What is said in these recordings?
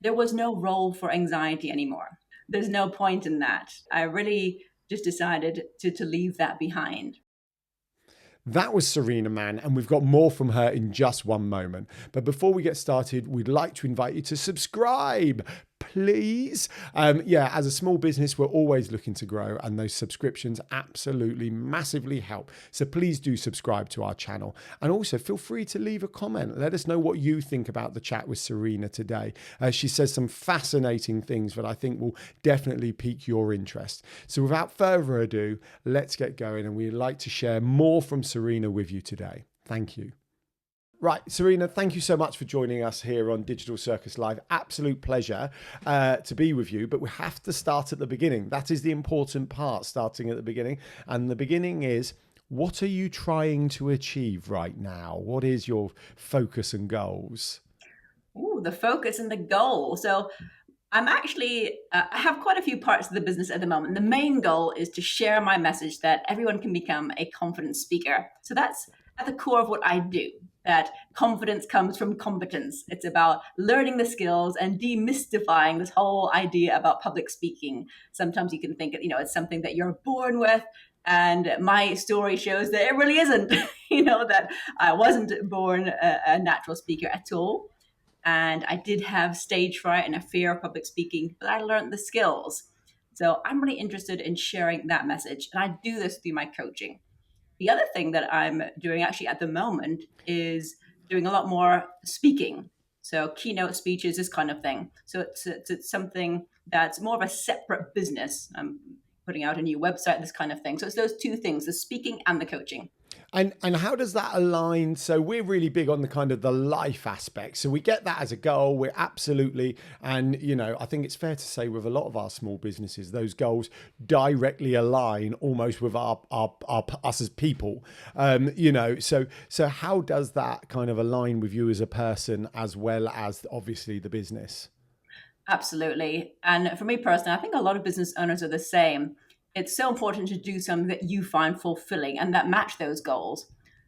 there was no role for anxiety anymore. There's no point in that. I really just decided to leave that behind. That was Sarina Mann, and we've got more from her in just one moment. But before we get started, we'd like to invite you to subscribe, please. Yeah, as a small business, we're always looking to grow, and those subscriptions absolutely massively help. So please do subscribe to our channel. And also feel free to leave a comment. Let us know what you think about the chat with Sarina today. She says some fascinating things that I think will definitely pique your interest. So without further ado, let's get going. And we'd like to share more from Sarina with you today. Thank you. Right, Sarina, thank you so much for joining us here on Digital Circus Live. Absolute pleasure to be with you, but we have to start at the beginning. That is the important part, starting at the beginning. And the beginning is, what are you trying to achieve right now? What is your focus and goals? Ooh, the focus and the goal. So I'm actually, I have quite a few parts of the business at the moment. The main goal is to share my message that everyone can become a confident speaker. So that's at the core of what I do, that confidence comes from competence. It's about learning the skills and demystifying this whole idea about public speaking. Sometimes you can think, it's something that you're born with. And my story shows that it really isn't, that I wasn't born a natural speaker at all. And I did have stage fright and a fear of public speaking, but I learned the skills. So I'm really interested in sharing that message. And I do this through my coaching. The other thing that I'm doing actually at the moment is doing a lot more speaking. So keynote speeches, this kind of thing. So it's something that's more of a separate business. I'm putting out a new website, this kind of thing. So it's those two things, the speaking and the coaching. And how does that align? So we're really big on the kind of the life aspect. So we get that as a goal. We're absolutely, and I think it's fair to say with a lot of our small businesses, those goals directly align almost with our us as people. So how does that kind of align with you as a person as well as obviously the business? Absolutely. And for me personally, I think a lot of business owners are the same. It's so important to do something that you find fulfilling and that match those goals.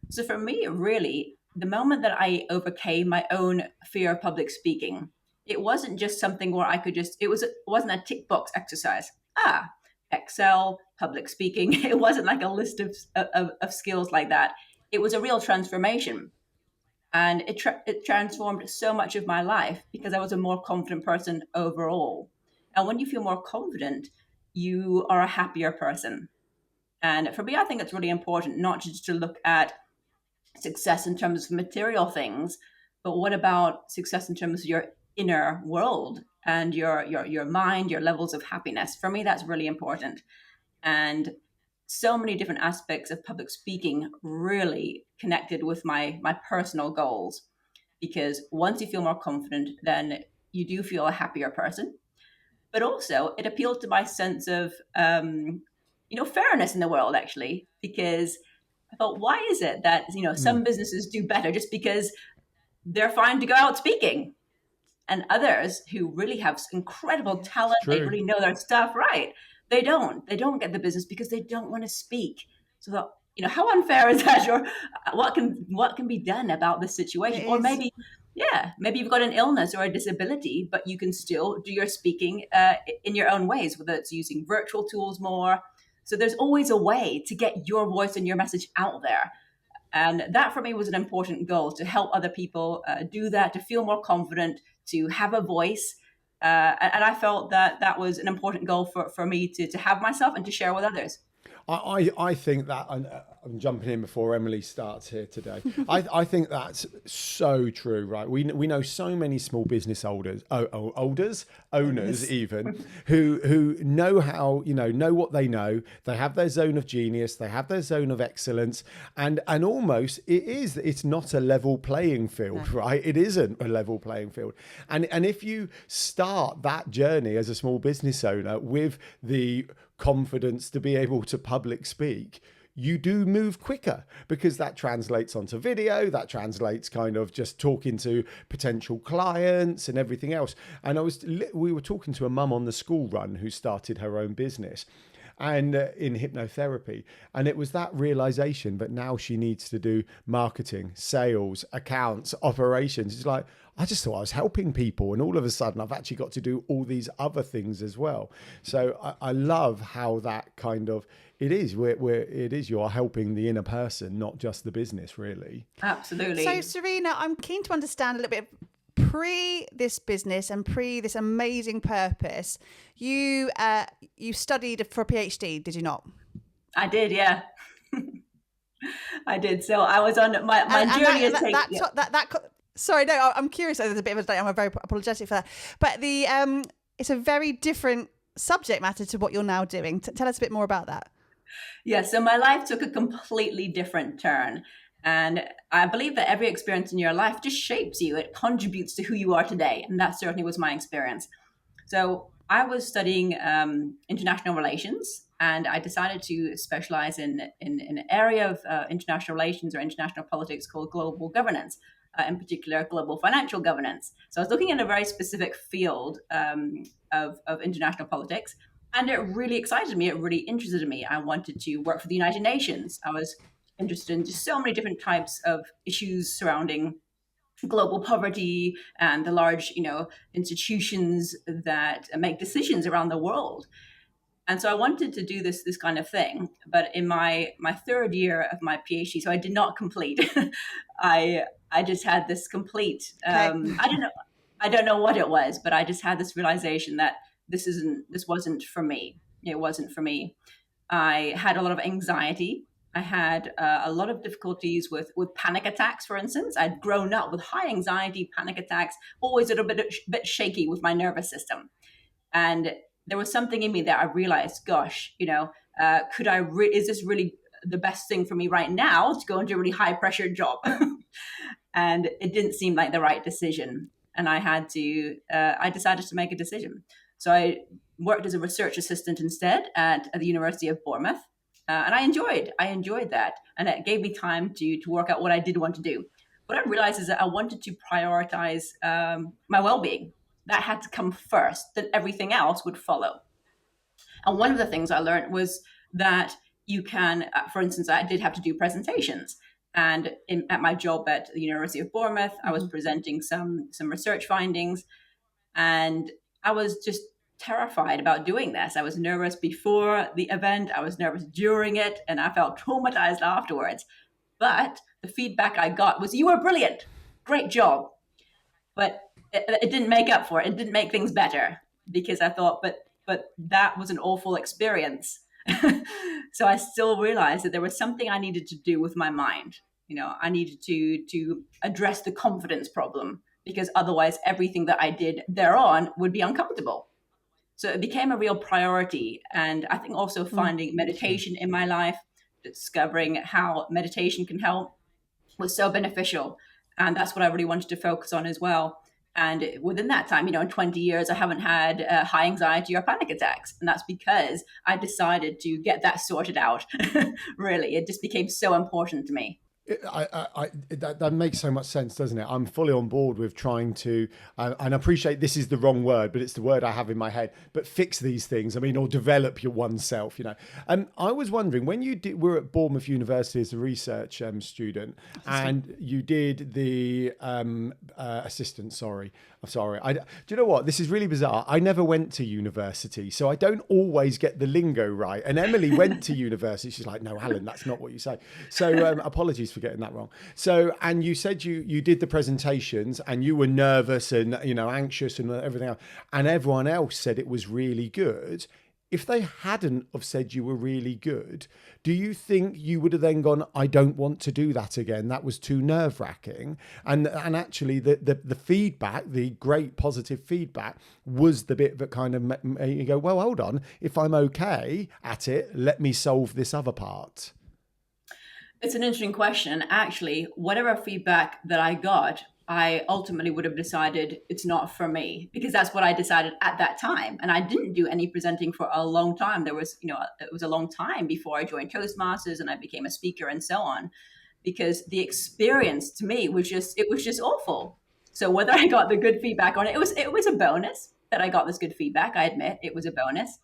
So for me, really, the moment that I overcame my own fear of public speaking, it wasn't just something where I could it wasn't a tick box exercise. Excel, public speaking. It wasn't like a list of skills like that. It was a real transformation. And it transformed so much of my life because I was a more confident person overall. And when you feel more confident, you are a happier person. And for me, I think it's really important not just to look at success in terms of material things, but what about success in terms of your inner world and your mind, your levels of happiness? For me, that's really important. And so many different aspects of public speaking really connected with my personal goals, because once you feel more confident, then you do feel a happier person. But also it appealed to my sense of fairness in the world, actually, because I thought, why is it that some businesses do better just because they're fine to go out speaking, and others who really have incredible talent, they really know their stuff, right? They don't get the business because they don't want to speak. So how unfair is that? Or what can be done about this situation? Or maybe you've got an illness or a disability, but you can still do your speaking in your own ways, whether it's using virtual tools more. So there's always a way to get your voice and your message out there. And that for me was an important goal, to help other people do that, to feel more confident, to have a voice. And I felt that was an important goal for me to have myself and to share with others. I think that, I'm jumping in before Emily starts here today. I think that's so true, right? We know so many small business owners even, who know how, know what they know. They have their zone of genius. They have their zone of excellence. And almost it's not a level playing field, right? It isn't a level playing field. And if you start that journey as a small business owner with the confidence to be able to public speak, you do move quicker, because that translates onto video, that translates kind of just talking to potential clients and everything else. And we were talking to a mum on the school run who started her own business. and in hypnotherapy. And it was that realization, but now she needs to do marketing, sales, accounts, operations. It's like, I just thought I was helping people, and all of a sudden I've actually got to do all these other things as well. So I love how that kind of it is where it is you are helping the inner person, not just the business, really. Absolutely. So, Sarina, I'm keen to understand a little bit pre this business and pre this amazing purpose. You studied for a PhD, did you not? I did, yeah. I did. So I was on my journey. Sorry, no, I'm curious. There's a bit of a delay. I'm very apologetic for that. But it's a very different subject matter to what you're now doing. Tell us a bit more about that. Yeah, so my life took a completely different turn. And I believe that every experience in your life just shapes you. It contributes to who you are today. And that certainly was my experience. So I was studying international relations, and I decided to specialize in an area of international relations or international politics called global governance, in particular, global financial governance. So I was looking at a very specific field of international politics, and it really excited me. It really interested me. I wanted to work for the United Nations. I was interested in just so many different types of issues surrounding global poverty and the large, institutions that make decisions around the world. And so I wanted to do this kind of thing. But in my third year of my PhD, so I did not complete. I just had this complete. I don't know what it was, but I just had this realization that this wasn't for me. It wasn't for me. I had a lot of anxiety. I had a lot of difficulties with panic attacks, for instance. I'd grown up with high anxiety, panic attacks, always a little bit shaky with my nervous system. And there was something in me that I realized, gosh, is this really the best thing for me right now to go into a really high pressure job? And it didn't seem like the right decision. And I decided to make a decision. So I worked as a research assistant instead at the University of Bournemouth. And I enjoyed that. And it gave me time to work out what I did want to do. What I realized is that I wanted to prioritize my well-being. That had to come first, then everything else would follow. And one of the things I learned was that you can, for instance, I did have to do presentations. And at my job at the University of Bournemouth, I was presenting some research findings. And I was just terrified about doing this. I was nervous before the event. I was nervous during it. And I felt traumatized afterwards. But the feedback I got was, you were brilliant. Great job. But it didn't make up for it. It didn't make things better, because I thought, but that was an awful experience. So I still realized that there was something I needed to do with my mind. I needed to address the confidence problem, because otherwise everything that I did thereon would be uncomfortable. So it became a real priority. And I think also finding meditation in my life, discovering how meditation can help, was so beneficial. And that's what I really wanted to focus on as well. And within that time, in 20 years, I haven't had high anxiety or panic attacks. And that's because I decided to get that sorted out. Really, it just became so important to me. That makes so much sense, doesn't it? I'm fully on board with trying to, and I appreciate this is the wrong word, but it's the word I have in my head, but fix these things. I mean, or develop your oneself, I was wondering, when you were at Bournemouth University as a research student, and you did the assistant, I'm sorry. Do you know what? This is really bizarre. I never went to university, so I don't always get the lingo right. And Emily went to university. She's like, no, Alan, that's not what you say. So apologies for getting that wrong. So, and you said you did the presentations and you were nervous and, anxious and everything else. And everyone else said it was really good. If they hadn't have said you were really good, do you think you would have then gone, I don't want to do that again? That was too nerve-wracking. And actually the feedback, the great positive feedback, was the bit that kind of made you go, well, hold on, if I'm okay at it, let me solve this other part. It's an interesting question. Actually, whatever feedback that I got, I ultimately would have decided it's not for me, because that's what I decided at that time. And I didn't do any presenting for a long time. It was a long time before I joined Toastmasters and I became a speaker and so on, because the experience to me was just awful. So whether I got the good feedback on it, it was a bonus that I got this good feedback. I admit it was a bonus.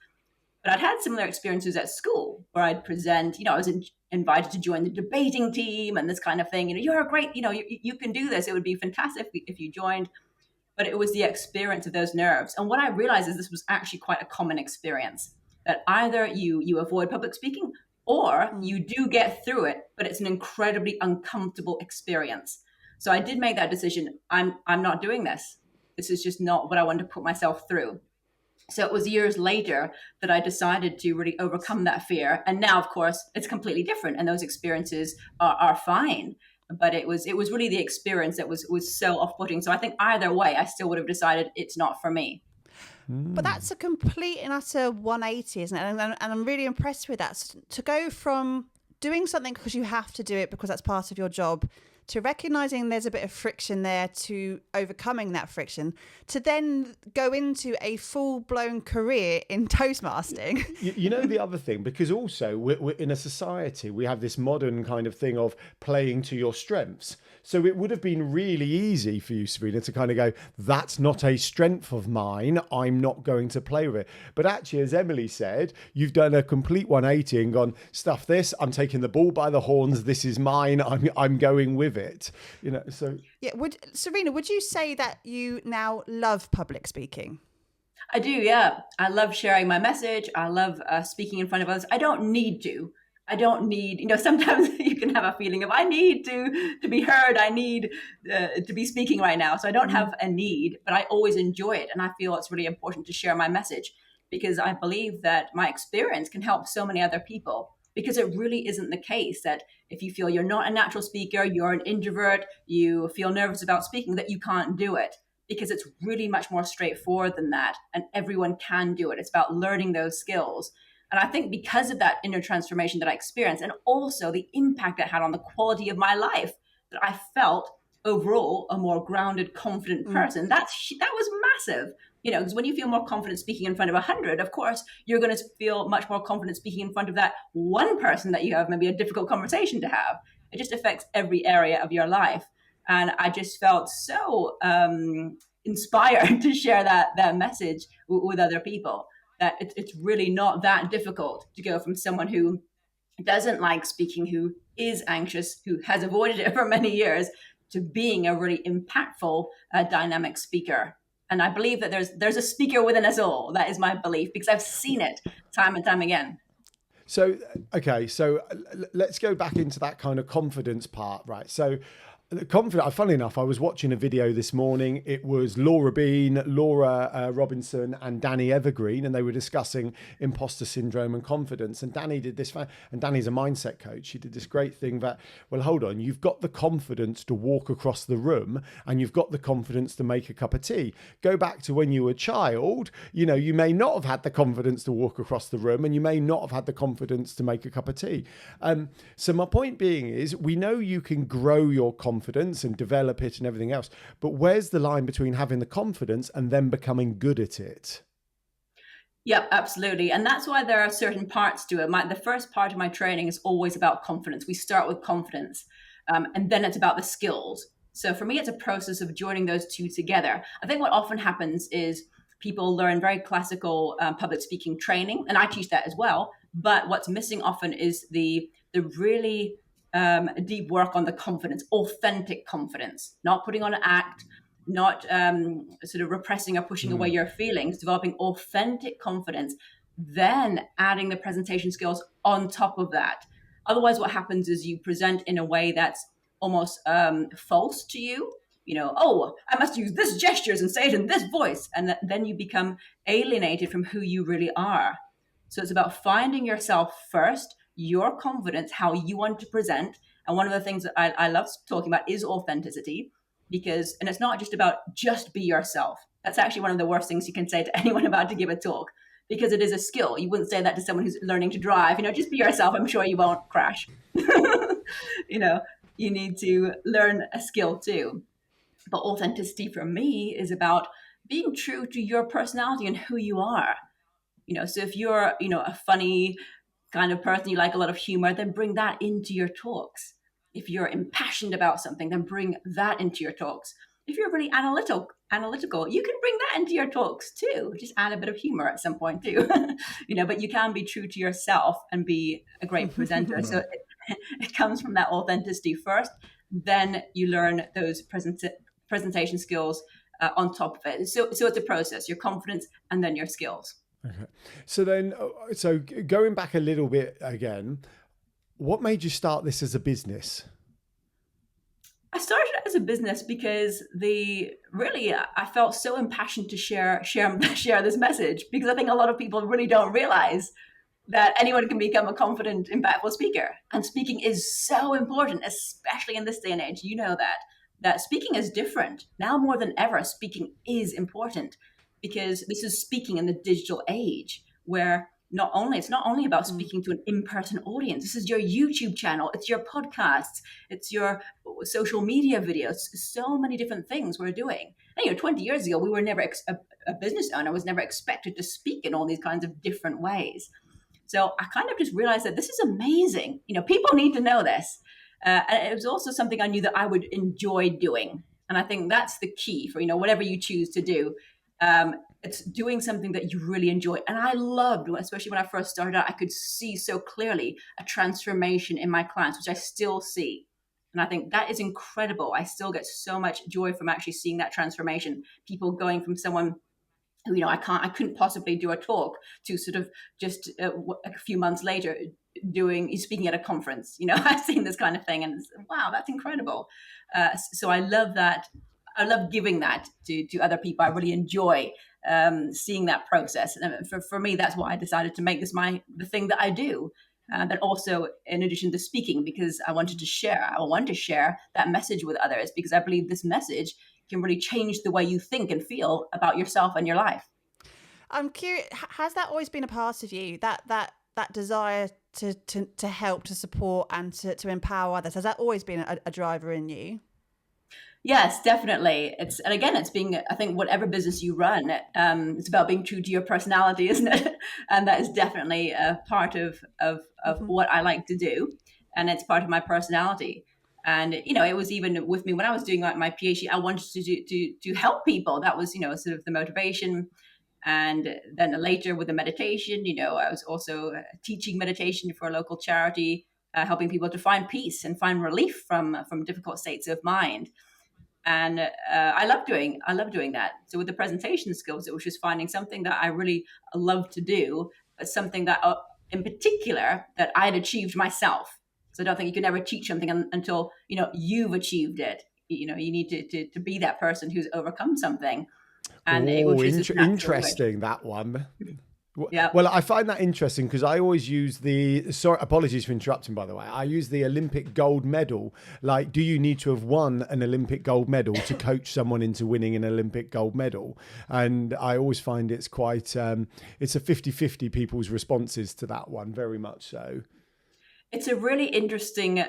But I'd had similar experiences at school where I'd present, I was invited to join the debating team and this kind of thing. You're a great, you can do this. It would be fantastic if you joined. But it was the experience of those nerves. And what I realized is this was actually quite a common experience, that either you avoid public speaking or you do get through it, but it's an incredibly uncomfortable experience. So I did make that decision. I'm not doing this. This is just not what I want to put myself through. So it was years later that I decided to really overcome that fear. And now, of course, it's completely different. And those experiences are fine. But it was really the experience that was so off-putting. So I think either way, I still would have decided it's not for me. But that's a complete and utter 180, isn't it? And I'm really impressed with that. To go from doing something because you have to do it because that's part of your job, to recognizing there's a bit of friction there, to overcoming that friction, to then go into a full-blown career in Toastmasting. You know, the other thing, because also we're in a society, we have this modern kind of thing of playing to your strengths. So it would have been really easy for you, Sarina, to kind of go, that's not a strength of mine, I'm not going to play with it. But actually, as Emily said, you've done a complete 180 and gone, stuff this, I'm taking the bull by the horns, this is mine, I'm going with it. So yeah, Sarina, would you say that you now love public speaking? I do, yeah. I love sharing my message. I love speaking in front of others. I don't need to. Sometimes you can have a feeling of I need to be heard. I need to be speaking right now. So I don't have a need, but I always enjoy it. And I feel it's really important to share my message because I believe that my experience can help so many other people. Because it really isn't the case that if you feel you're not a natural speaker, you're an introvert, you feel nervous about speaking, that you can't do it. Because it's really much more straightforward than that. And everyone can do it. It's about learning those skills. And I think because of that inner transformation that I experienced, and also the impact it had on the quality of my life, that I felt overall a more grounded, confident person. That was massive. Because when you feel more confident speaking in front of 100, of course, you're going to feel much more confident speaking in front of that one person that you have maybe a difficult conversation to have. It just affects every area of your life. And I just felt so inspired to share that message with other people, that it's really not that difficult to go from someone who doesn't like speaking, who is anxious, who has avoided it for many years, to being a really impactful, dynamic speaker. And I believe that there's a speaker within us all. That is my belief because I've seen it time and time again. So, okay, so let's go back into that kind of confidence part, right? So funnily enough, I was watching a video this morning. It was Laura Bean, Laura Robinson, and Danny Evergreen, and they were discussing imposter syndrome and confidence. And Danny did this, and Danny's a mindset coach. She did this great thing that, well, hold on, you've got the confidence to walk across the room, and you've got the confidence to make a cup of tea. Go back to when you were a child. You may not have had the confidence to walk across the room, and you may not have had the confidence to make a cup of tea. So my point being is, we know you can grow your confidence and develop it and everything else. But where's the line between having the confidence and then becoming good at it? Yeah, absolutely. And that's why there are certain parts to it. The first part of my training is always about confidence. We start with confidence, and then it's about the skills. So for me, it's a process of joining those two together. I think what often happens is people learn very classical public speaking training, and I teach that as well. But what's missing often is the really deep work on the confidence, authentic confidence, not putting on an act, not sort of repressing or pushing away your feelings, developing authentic confidence, then adding the presentation skills on top of that. Otherwise, what happens is you present in a way that's almost false to you. I must use this gestures and say it in this voice. And then you become alienated from who you really are. So it's about finding yourself first, your confidence, how you want to present. And one of the things that I love talking about is authenticity, and it's not just about just be yourself. That's actually one of the worst things you can say to anyone about to give a talk, because it is a skill. You wouldn't say that to someone who's learning to drive, just be yourself. I'm sure you won't crash. You need to learn a skill too. But authenticity for me is about being true to your personality and who you are. So if you're, a funny kind of person, you like a lot of humor, then bring that into your talks. If you're impassioned about something, then bring that into your talks. If you're really analytical analytical. You can bring that into your talks too. Just add a bit of humor at some point too, but you can be true to yourself and be a great presenter. So it comes from that authenticity first. Then you learn those presentation skills on top of it. So it's a process, your confidence and then your skills. Okay. So then, so going back a little bit again, what made you start this as a business? I started as a business because I felt so impassioned to share this message, because I think a lot of people really don't realize that anyone can become a confident, impactful speaker. And speaking is so important, especially in this day and age. You know that speaking is different. Now more than ever, speaking is important, because this is speaking in the digital age, where it's not only about speaking to an in-person audience. This is your YouTube channel, it's your podcasts, it's your social media videos, so many different things we're doing. And 20 years ago, we were never a business owner was never expected to speak in all these kinds of different ways. So I kind of just realized that this is amazing. People need to know this. And it was also something I knew that I would enjoy doing. And I think that's the key for, whatever you choose to do. It's doing something that you really enjoy. And I loved, especially when I first started out, I could see so clearly a transformation in my clients, which I still see. And I think that is incredible. I still get so much joy from actually seeing that transformation. People going from someone who, I couldn't possibly do a talk, to sort of just a few months later speaking at a conference. I've seen this kind of thing, and wow, that's incredible. So I love that. I love giving that to other people. I really enjoy seeing that process. And for me, that's why I decided to make this the thing that I do. But also, in addition to speaking, because I want to share that message with others, because I believe this message can really change the way you think and feel about yourself and your life. I'm curious, has that always been a part of you, that desire to help, to support, and to empower others? Has that always been a driver in you? Yes, definitely. It's being, I think, whatever business you run, it's about being true to your personality, isn't it? And that is definitely a part of what I like to do. And it's part of my personality. And, it was even with me when I was doing my PhD, I wanted to help people. That was, sort of the motivation. And then later with the meditation, I was also teaching meditation for a local charity, helping people to find peace and find relief from difficult states of mind. And I love doing that. So with the presentation skills, it was just finding something that I really love to do, but something that in particular that I'd achieved myself. So I don't think you can ever teach something until, you've achieved it. You need to be that person who's overcome something. And interesting, that one. Yeah. Well, I find that interesting because I always use apologies for interrupting, by the way. I use the Olympic gold medal. Like, do you need to have won an Olympic gold medal to coach someone into winning an Olympic gold medal? And I always find it's quite, it's a 50-50 people's responses to that one, very much so. It's a really interesting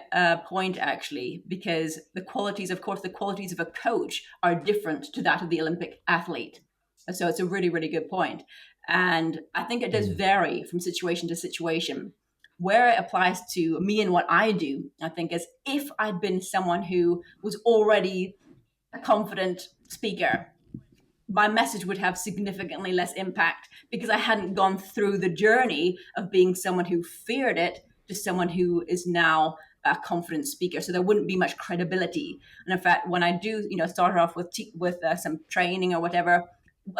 point, actually, because the qualities of a coach are different to that of the Olympic athlete. So it's a really, really good point. And I think it does vary from situation to situation. Where it applies to me and what I do, I think, is if I'd been someone who was already a confident speaker, my message would have significantly less impact because I hadn't gone through the journey of being someone who feared it to someone who is now a confident speaker. So there wouldn't be much credibility. And in fact, when I do, start off with some training or whatever,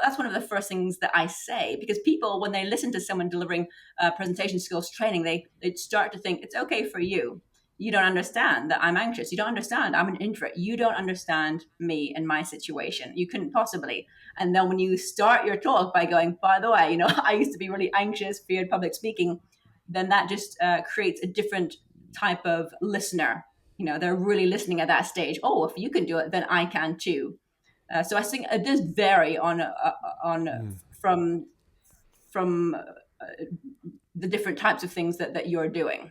that's one of the first things that I say, because people, when they listen to someone delivering presentation skills training, they start to think it's okay for you. You don't understand that I'm anxious. You don't understand I'm an introvert. You don't understand me and my situation. You couldn't possibly. And then when you start your talk by going, by the way, I used to be really anxious, feared public speaking, then that just creates a different type of listener. They're really listening at that stage. Oh, if you can do it, then I can too. So I think it does vary from the different types of things that you're doing.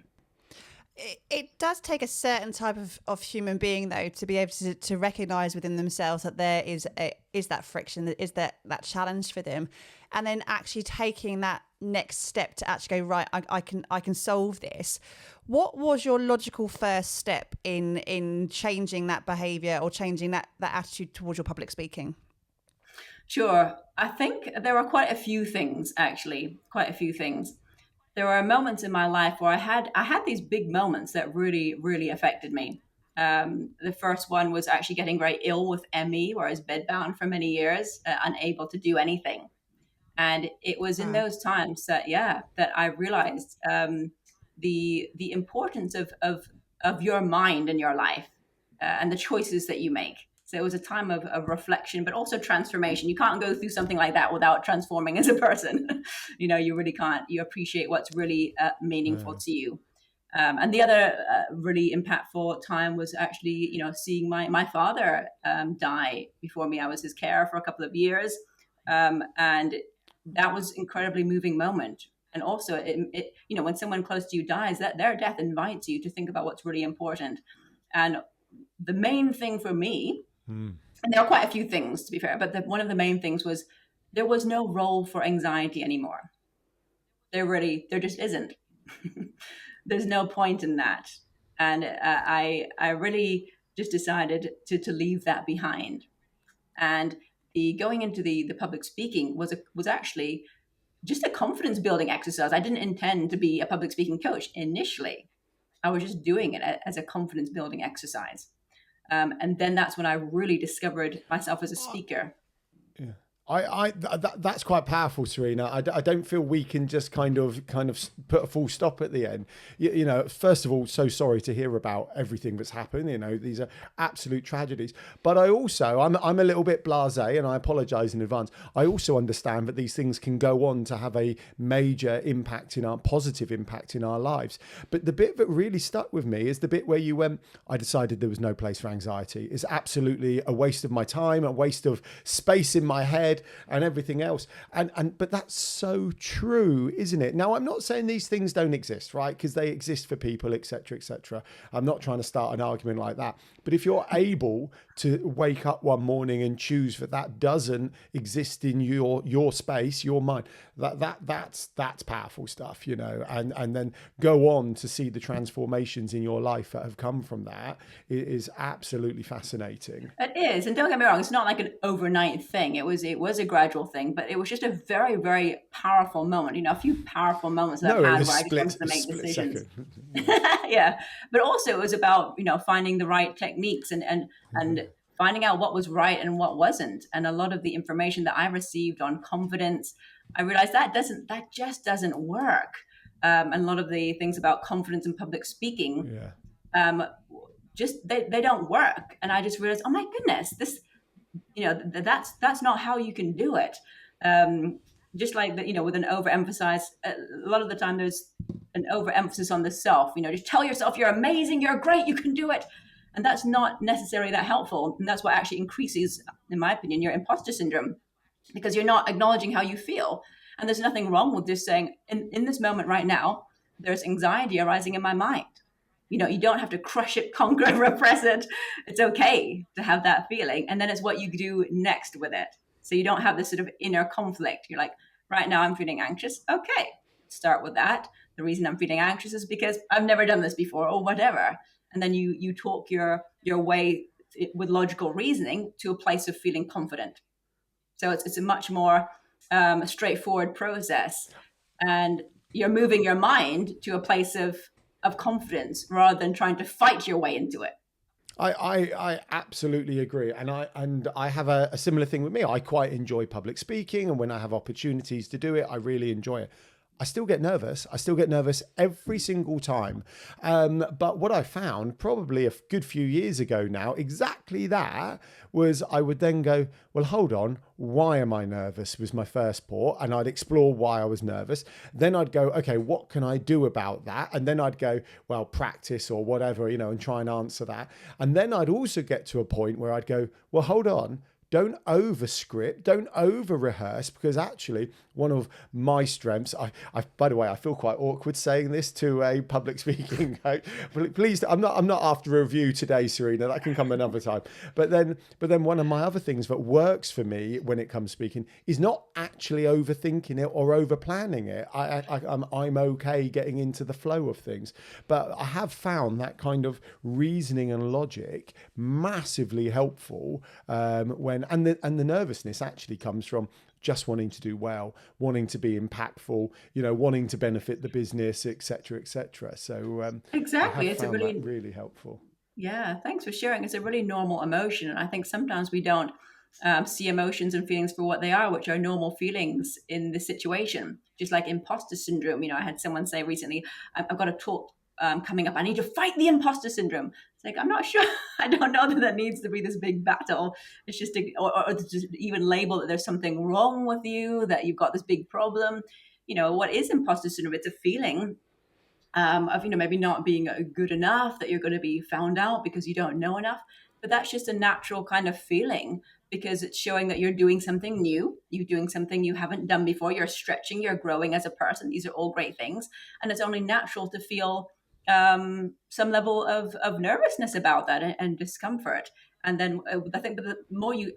It does take a certain type of human being, though, to be able to recognize within themselves that there is that friction, that is that challenge for them, and then actually taking that next step to actually go, right, I can solve this. What was your logical first step in changing that behavior or changing that attitude towards your public speaking? Sure. I think there are quite a few things, actually, quite a few things. There were moments in my life where I had these big moments that really, really affected me. The first one was actually getting very ill with ME, where I was bedbound for many years, unable to do anything. And it was in Wow. those times that, yeah, that I realized the importance of your mind in your life, and the choices that you make. So it was a time of reflection, but also transformation. You can't go through something like that without transforming as a person. You really can't. You appreciate what's really meaningful Yeah. to you. And the other really impactful time was actually, seeing my father die before me. I was his carer for a couple of years, and that was incredibly moving moment. And also, when someone close to you dies, that their death invites you to think about what's really important. And the main thing for me, Mm. and there are quite a few things to be fair, but one of the main things was there was no role for anxiety anymore. There just isn't. There's no point in that. And I really just decided to leave that behind. And the going into the public speaking was actually just a confidence building exercise. I didn't intend to be a public speaking coach initially. I was just doing it as a confidence building exercise. And then that's when I really discovered myself as a speaker. Yeah. That's quite powerful, Sarina. I don't feel we can just kind of put a full stop at the end. First of all, so sorry to hear about everything that's happened. These are absolute tragedies. But I'm a little bit blasé, and I apologise in advance. I also understand that these things can go on to have a major positive impact in our lives. But the bit that really stuck with me is the bit where you went, I decided there was no place for anxiety. It's absolutely a waste of my time, a waste of space in my head, and everything else. But that's so true, isn't it? Now, I'm not saying these things don't exist, right? Because they exist for people, etc., etc. I'm not trying to start an argument like that. But if you're able to wake up one morning and choose that doesn't exist in your space, your mind, that's powerful stuff, and then go on to see the transformations in your life that have come from that. It is absolutely fascinating. It is, and don't get me wrong, it's not like an overnight thing. It was a gradual thing, but it was just a very, very powerful moment. A few powerful moments that No, I've it had was where I just wanted to make split decisions. second. Yeah, but also it was about finding the right techniques and finding out what was right and what wasn't. And a lot of the information that I received on confidence, I realized that just doesn't work. And a lot of the things about confidence in public speaking, Yeah. um, just they don't work. And I just realized, oh my goodness, this that's not how you can do it. Just like that, with an overemphasize, a lot of the time there's an overemphasis on the self. Just tell yourself you're amazing, you're great, you can do it. And that's not necessarily that helpful. And that's what actually increases, in my opinion, your imposter syndrome, because you're not acknowledging how you feel. And there's nothing wrong with just saying, in this moment right now, there's anxiety arising in my mind. You don't have to crush it, conquer it, repress it. It's okay to have that feeling. And then it's what you do next with it. So you don't have this sort of inner conflict. You're like, right now I'm feeling anxious. Okay, start with that. The reason I'm feeling anxious is because I've never done this before or whatever. And then you talk your way with logical reasoning to a place of feeling confident. So it's a much more straightforward process. And you're moving your mind to a place of confidence rather than trying to fight your way into it. I absolutely agree, and I have a similar thing with me. I quite enjoy public speaking, and when I have opportunities to do it, I really enjoy it. I still get nervous. I still get nervous every single time. But what I found probably a good few years ago now, exactly that, was I would then go, well, hold on, why am I nervous was my first thought. And I'd explore why I was nervous. Then I'd go, okay, what can I do about that? And then I'd go, well, practice or whatever, and try and answer that. And then I'd also get to a point where I'd go, well, hold on. Don't over script, don't over rehearse, because actually one of my strengths, by the way, I feel quite awkward saying this to a public speaking coach. Please, I'm not after a review today, Sarina, that can come another time. But then one of my other things that works for me when it comes speaking is not actually overthinking it or over planning it. I'm okay getting into the flow of things, but I have found that kind of reasoning and logic massively helpful when fine. And the nervousness actually comes from just wanting to do well, wanting to be impactful, wanting to benefit the business, etc., etc. So Exactly. I have It's a found that really, really helpful. yeah, thanks for sharing. It's a really normal emotion. And I think sometimes we don't see emotions and feelings for what they are, which are normal feelings in this situation. Just like imposter syndrome. I had someone say recently, I've got a talk coming up. I need to fight the imposter syndrome. It's like, I'm not sure. I don't know that needs to be this big battle. It's just, or to just even label that there's something wrong with you, that you've got this big problem. What is imposter syndrome? It's a feeling of maybe not being good enough, that you're going to be found out because you don't know enough. But that's just a natural kind of feeling, because it's showing that you're doing something new, you're doing something you haven't done before, you're stretching, you're growing as a person. These are all great things, and it's only natural to feel some level of nervousness about that, and discomfort. And then I think that the more you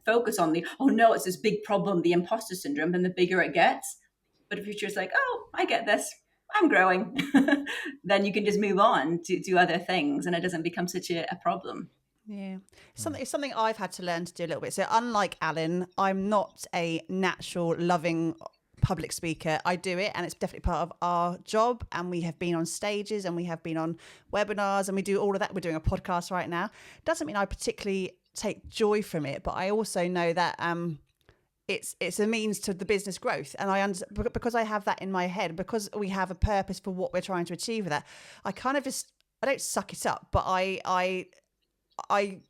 focus on the, oh no, it's this big problem, the imposter syndrome, then the bigger it gets. But if you're just like, oh, I get this, I'm growing, then you can just move on to other things, and it doesn't become such a problem. Yeah, it's something I've had to learn to do a little bit. So unlike Alan, I'm not a natural loving public speaker. I do it, and it's definitely part of our job, and we have been on stages, and we have been on webinars, and we do all of that. We're doing a podcast right now. Doesn't mean I particularly take joy from it, but I also know that it's a means to the business growth, and because I have that in my head, because we have a purpose for what we're trying to achieve with that. I kind of I don't suck it up, but I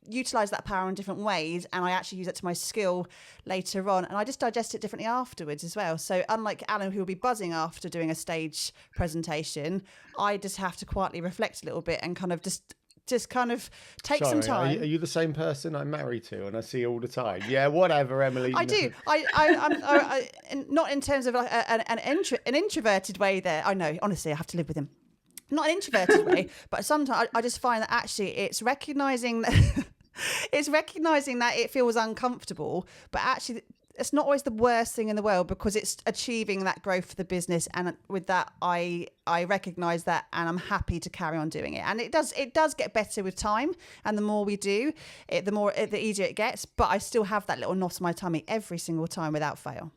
utilize that power in different ways, and I actually use it to my skill later on, and I just digest it differently afterwards as well. So unlike Alan, who will be buzzing after doing a stage presentation, I just have to quietly reflect a little bit and kind of just kind of take some time. Are you the same person I'm married to and I see all the time? Yeah, whatever, Emily. I do. I'm not in terms of an introverted way there. I know, honestly, I have to live with him. Not an introverted way, but sometimes I just find that actually it's recognizing that it feels uncomfortable, but actually it's not always the worst thing in the world, because it's achieving that growth for the business. And with that, I recognize that, and I'm happy to carry on doing it. And it does get better with time, and the more we do it, the easier it gets. But I still have that little knot in my tummy every single time without fail.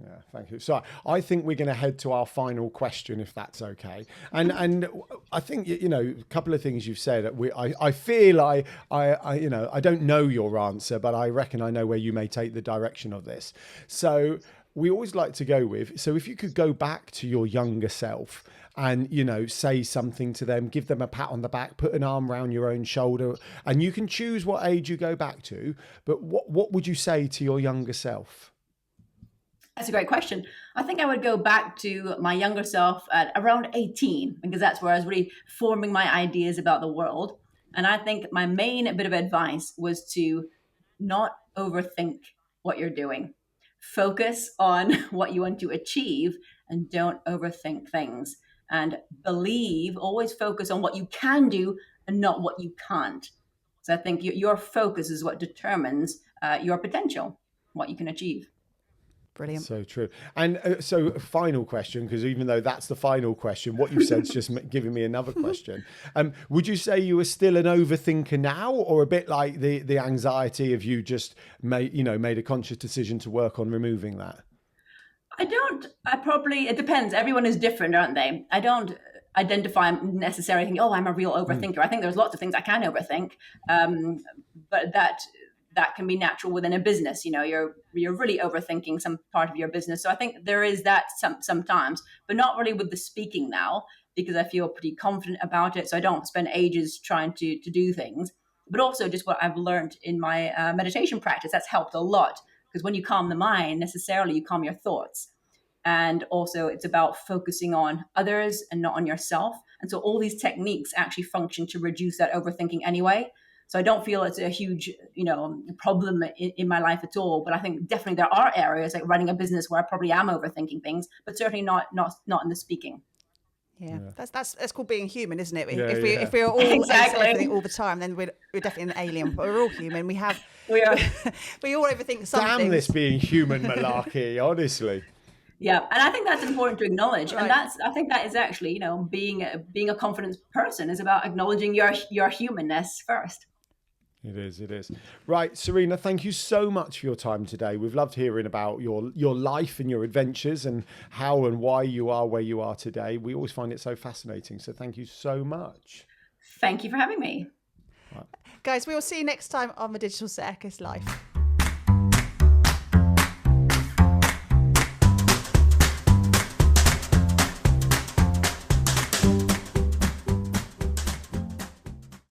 Yeah, thank you. So I think we're going to head to our final question, if that's okay. And I think, a couple of things you've said. I feel I don't know your answer, but I reckon I know where you may take the direction of this. So we always like to go with, so if you could go back to your younger self and, say something to them, give them a pat on the back, put an arm around your own shoulder, and you can choose what age you go back to, but what would you say to your younger self? That's a great question. I think I would go back to my younger self at around 18, because that's where I was really forming my ideas about the world. And I think my main bit of advice was to not overthink what you're doing. Focus on what you want to achieve, and don't overthink things. And always focus on what you can do and not what you can't. So I think your focus is what determines your potential, what you can achieve. Brilliant. So true. And so final question, because even though that's the final question, what you said's just giving me another question. Would you say you are still an overthinker now, or a bit like the anxiety of you just made a conscious decision to work on removing that? It depends. Everyone is different, aren't they? I don't identify necessarily thinking, oh, I'm a real overthinker. I think there's lots of things I can overthink, but that can be natural within a business. You're really overthinking some part of your business. So I think there is that sometimes, but not really with the speaking now, because I feel pretty confident about it. So I don't spend ages trying to do things, but also just what I've learned in my meditation practice. That's helped a lot, because when you calm the mind, necessarily you calm your thoughts. And also it's about focusing on others and not on yourself. And so all these techniques actually function to reduce that overthinking anyway. So I don't feel it's a huge, problem in my life at all. But I think definitely there are areas like running a business where I probably am overthinking things, but certainly not in the speaking. Yeah. That's called being human, isn't it? Yeah, if we're all exactly everything all the time, then we're definitely an alien. But we're all human. We all overthink something. Damn this being human malarkey, honestly. Yeah, and I think that's important to acknowledge, Right. and I think that is actually, being a confident person is about acknowledging your humanness first. It is, it is. Right, Sarina, thank you so much for your time today. We've loved hearing about your life and your adventures and how and why you are where you are today. We always find it so fascinating. So thank you so much. Thank you for having me. Guys, we will see you next time on the Digital Circus Life.